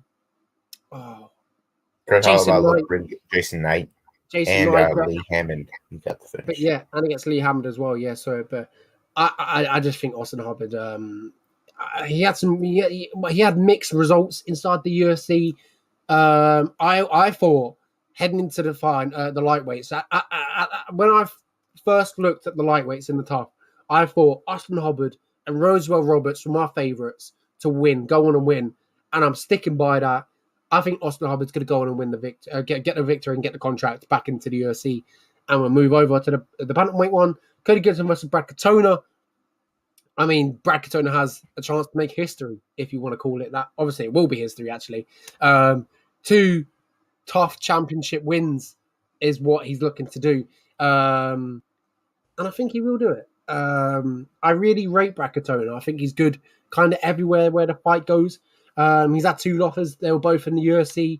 Jason Holloway Knight. looked Jason Knight. Jason And Knight, Lee Hammond, he got the finish. but yeah, and against Lee Hammond as well. Yeah, so but I just think Austin Hubbard. He had he had mixed results inside the UFC. I thought heading into the lightweights. When I first looked at the lightweights in the top, I thought Austin Hubbard and Roswell Roberts were my favourites to go on and win, and I'm sticking by that. I think Austin Hubbard's going to go on and win the get the victory and get the contract back into the UFC, and we'll move over to the bantamweight one. Cody Gibson versus Brad Katona. I mean, Brad Katona has a chance to make history, if you want to call it that. Obviously, it will be history, actually. 2 tough championship wins is what he's looking to do. And I think he will do it. I really rate Brad Katona. I think he's good kind of everywhere where the fight goes. He's had 2 losses. They were both in the UFC.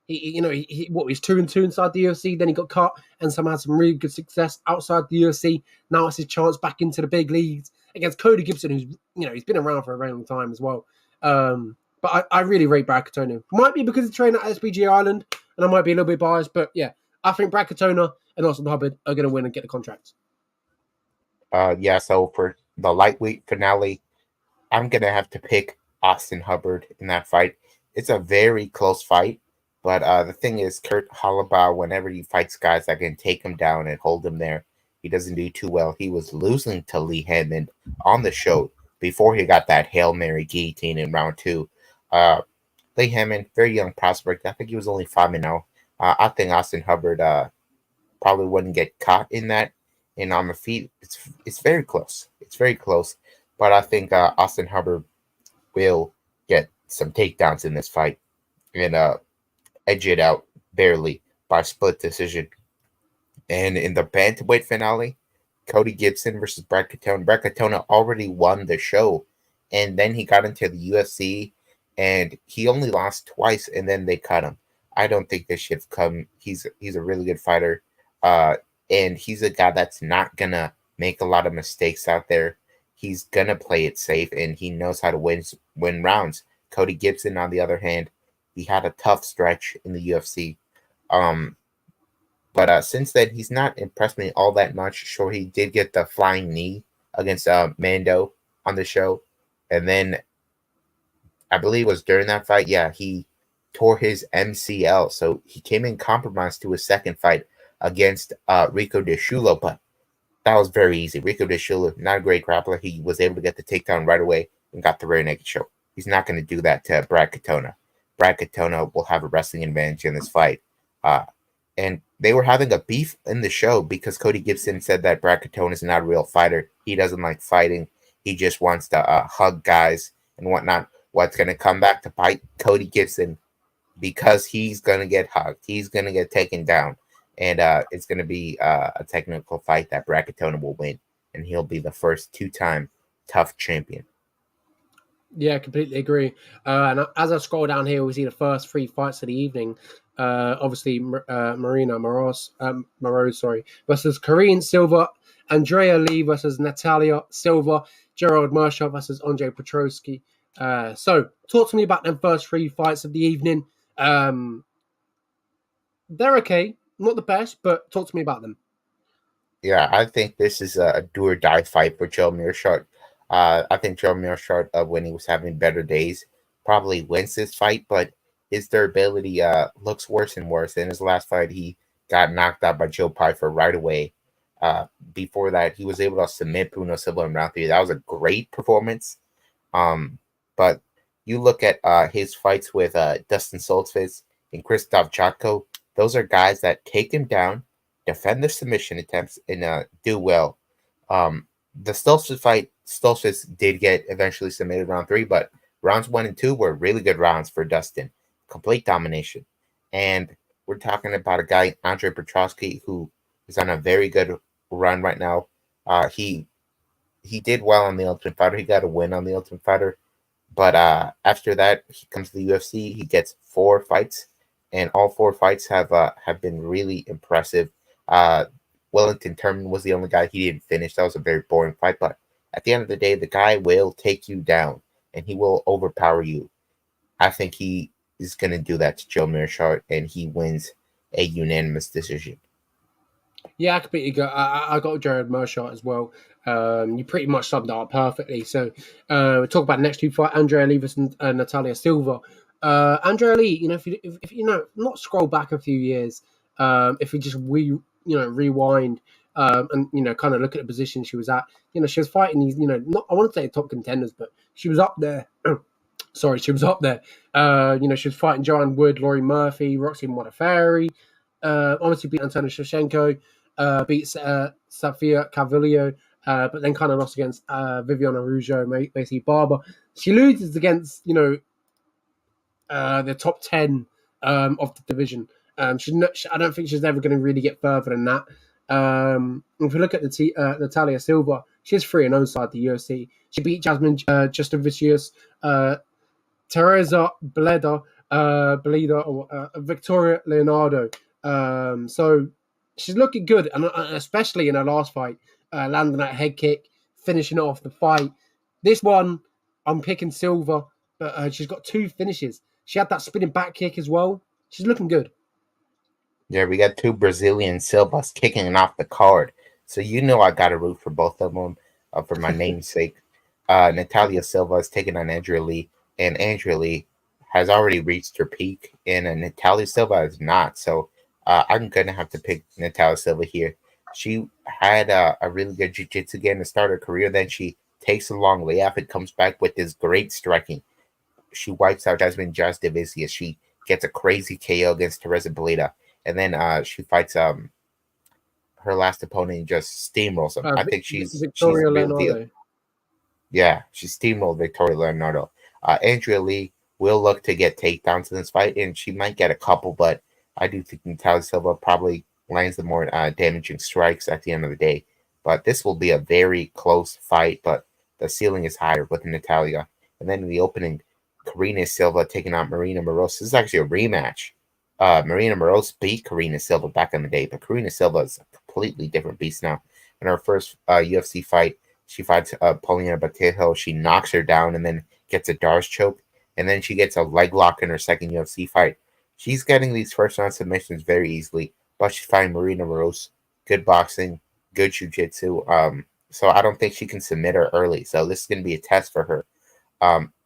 He's 2-2 inside the UFC. Then he got cut and somehow had some really good success outside the UFC. Now it's his chance back into the big leagues against Cody Gibson, who's he's been around for a very long time as well. But I really rate Brad Katona. Might be because he's training at SBG Ireland, and I might be a little bit biased, but yeah, I think Brad Katona and Austin Hubbard are going to win and get the contracts. So for the lightweight finale, I'm going to have to pick Austin Hubbard in that fight. It's a very close fight, but the thing is, Kurt Holloway, whenever he fights guys that can take him down and hold him there, he doesn't do too well. He was losing to Lee Hammond on the show before he got that Hail Mary guillotine in round 2. Lee Hammond, very young prospect. I think he was only 5-0. I think Austin Hubbard probably wouldn't get caught in that. And on the feet, it's very close. It's very close. But I think Austin Hubbard will get some takedowns in this fight and edge it out barely by split decision. And in the bantamweight finale, Cody Gibson versus Brad Katona. Brad Katona already won the show, and then he got into the UFC, and he only lost twice, and then they cut him. I don't think this should come. He's a really good fighter, and he's a guy that's not gonna make a lot of mistakes out there. He's gonna play it safe, and he knows how to win rounds. Cody Gibson, on the other hand, he had a tough stretch in the UFC. But since then, he's not impressed me all that much. Sure, he did get the flying knee against Mando on the show. And then I believe it was during that fight, he tore his MCL. So he came in compromised to his second fight against Rico De Chulo, but that was very easy. Rico De Chulo, not a great grappler. He was able to get the takedown right away and got the rear naked choke. He's not going to do that to Brad Katona. Brad Katona will have a wrestling advantage in this fight. And they were having a beef in the show because Cody Gibson said that Brad Katona is not a real fighter. He doesn't like fighting. He just wants to hug guys and whatnot. What's going to come back to bite Cody Gibson because he's going to get hugged. He's going to get taken down. And it's going to be a technical fight that Brad Katona will win. And he'll be the first 2-time tough champion. Yeah, completely agree. And as I scroll down here, we see the first three fights of the evening. Obviously, Marina Moroz, sorry, versus Korean Silva, Andrea Lee versus Natalia Silva, Gerald Mershaw versus Andre Petrosky. So, talk to me about them first three fights of the evening. Um, they're okay, not the best, but talk to me about them. Yeah, I think this is a do or die fight for Joe Mearshart. I think Joe Mearshart, when he was having better days, probably wins this fight, but his durability looks worse and worse. In his last fight, he got knocked out by Joe Pyfer right away. Before that, he was able to submit Bruno Silva in round three. That was a great performance. But you look at his fights with Dustin Soltfis and Krzysztof Jotko, those are guys that take him down, defend the submission attempts, and do well. The Stoltzfus fight, Stoltzfus did get eventually submitted round three, but rounds 1 and 2 were really good rounds for Dustin. Complete domination. And we're talking about a guy, Andre Petrosky, who is on a very good run right now. He did well on the Ultimate Fighter. He got a win on the Ultimate Fighter. But after that, he comes to the UFC. He gets 4 fights, and all 4 fights have been really impressive. Uh, Wellington Turman was the only guy he didn't finish. That was a very boring fight. But at the end of the day, the guy will take you down, and he will overpower you. I think he is going to do that to Joe Mearshart, and he wins a unanimous decision. Yeah, I completely go. I got Jared Mershot as well. You pretty much summed that up perfectly. So we talk about the next two fight, Andrea Lee versus Natalia Silva. Andrea Lee, if you know, not scroll back a few years, if we just rewind and kind of look at the position she was at, she was fighting these, not I want to say top contenders, but she was up there. Sorry, she was up there. She was fighting John Wood, Laurie Murphy, Roxy Modafferi, obviously beat Antonio Shevchenko, beat Safia Cavillo, but then kind of lost against Viviana Rougeau, Macy Barber. She loses against, the top 10 of the division. I don't think she's ever going to really get further than that. If you look at Natalia Silva, she's 3-0 side the UFC. She beat Jasmine Justovicius, Teresa Bleda, or Victoria Leonardo. So she's looking good, and especially in her last fight, landing that head kick, finishing off the fight. This one, I'm picking Silva, but she's got 2 finishes. She had that spinning back kick as well. She's looking good. Yeah, we got 2 Brazilian Silvas kicking off the card. So I got to root for both of them for my namesake. Natalia Silva is taking on Andrea Lee, and Andrea Lee has already reached her peak, and Natalia Silva is not. So I'm going to have to pick Natalia Silva here. She had a really good jiu-jitsu game to start her career. Then she takes a long layoff and comes back with this great striking. She wipes out Jasmine Jasdevicius. She gets a crazy KO against Teresa Belida. And then she fights her last opponent and just steamrolls him. I think she's Victoria the real deal. Leonardo. Yeah, she steamrolled Victoria Leonardo. Andrea Lee will look to get takedowns in this fight, and she might get a couple, but I do think Natalia Silva probably lands the more damaging strikes at the end of the day. But this will be a very close fight, but the ceiling is higher with Natalia. And then in the opening, Karina Silva taking on Marina Moroz. This is actually a rematch. Marina Moroz beat Karina Silva back in the day, but Karina Silva is a completely different beast now. In her first UFC fight, she fights Paulina Batejo. She knocks her down and then gets a Darce choke. And then she gets a leg lock in her second UFC fight. She's getting these first round submissions very easily, but she's fighting Marina Moroz. Good boxing, good jiu-jitsu. So I don't think she can submit her early. So this is going to be a test for her.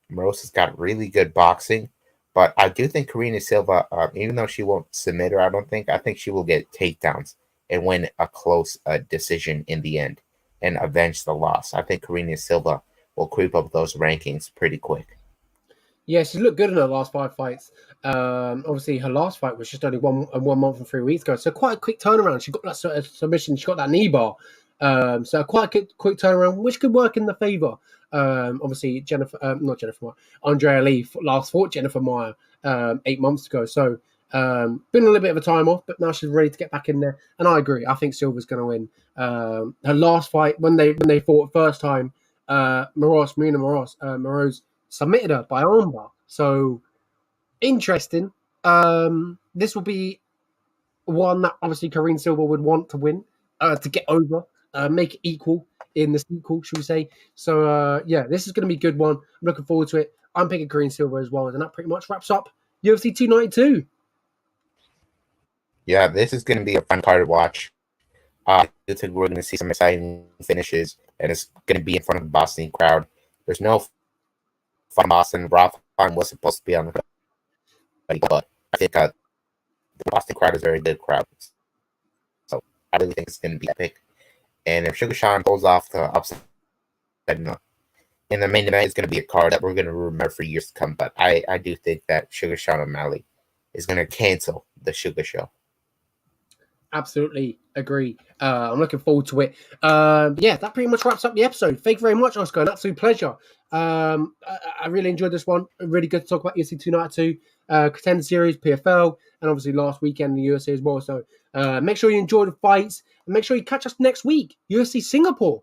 Moroz has got really good boxing, but I do think Karina Silva, even though she won't submit her, I think she will get takedowns and win a close decision in the end and avenge the loss. I think Karina Silva will creep up those rankings pretty quick. Yeah, she's looked good in her last 5 fights. Obviously, her last fight was just only 1 month and 3 weeks ago, so quite a quick turnaround. She got that sort of submission. She got that knee bar, so quite a quick turnaround, which could work in the favor. Obviously, not Jennifer Meyer, Andrea Lee last fought Jennifer Meyer 8 months ago, so been a little bit of a time off, but now she's ready to get back in there. And I agree. I think Silva's going to win. Her last fight when they fought first time, Marina Moroz submitted her by armbar. So interesting. This will be one that obviously Karine Silva would want to win, to get over, make it equal in the sequel, should we say. So, yeah, this is going to be a good one. I'm looking forward to it. I'm picking Karine Silva as well. And that pretty much wraps up UFC 292. Yeah, this is going to be a fun card to watch. I think we're going to see some exciting finishes, and it's going to be in front of the Boston crowd. There's no fun Boston. Rothstein was supposed to be on the card, but I think the Boston crowd is a very good crowd. So I really think it's going to be epic. And if Sugar Sean pulls off the upset in the main event, it's going to be a card that we're going to remember for years to come. But I do think that Sugar Sean O'Malley is going to cancel the Sugar Show. Absolutely agree. I'm looking forward to it. Yeah, that pretty much wraps up the episode. Thank you very much, Oscar. An absolute pleasure. I really enjoyed this one. Really good to talk about UFC 292, Contender Series, PFL, and obviously last weekend in the USA as well. So make sure you enjoy the fights, and make sure you catch us next week, UFC Singapore.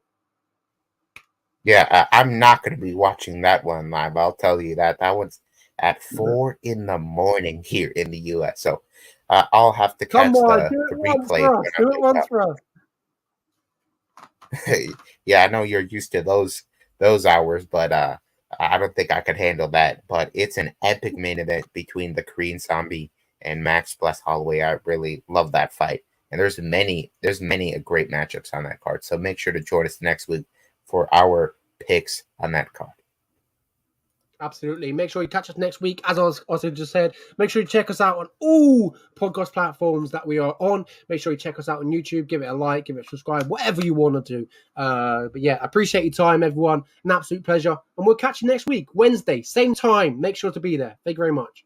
Yeah, I'm not going to be watching that one live. I'll tell you that. That one's at 4 in the morning here in the US. So I'll have to catch the replay. Do it once for us. Yeah, I know you're used to those hours, but I don't think I could handle that. But it's an epic main event between the Korean Zombie and Max Bless Holloway. I really love that fight. And there's many great matchups on that card. So make sure to join us next week for our picks on that card. Absolutely. Make sure you catch us next week. As I also just said, make sure you check us out on all podcast platforms that we are on. Make sure you check us out on YouTube. Give it a like, give it a subscribe, whatever you want to do. But yeah, I appreciate your time, everyone. An absolute pleasure. And we'll catch you next week, Wednesday, same time. Make sure to be there. Thank you very much.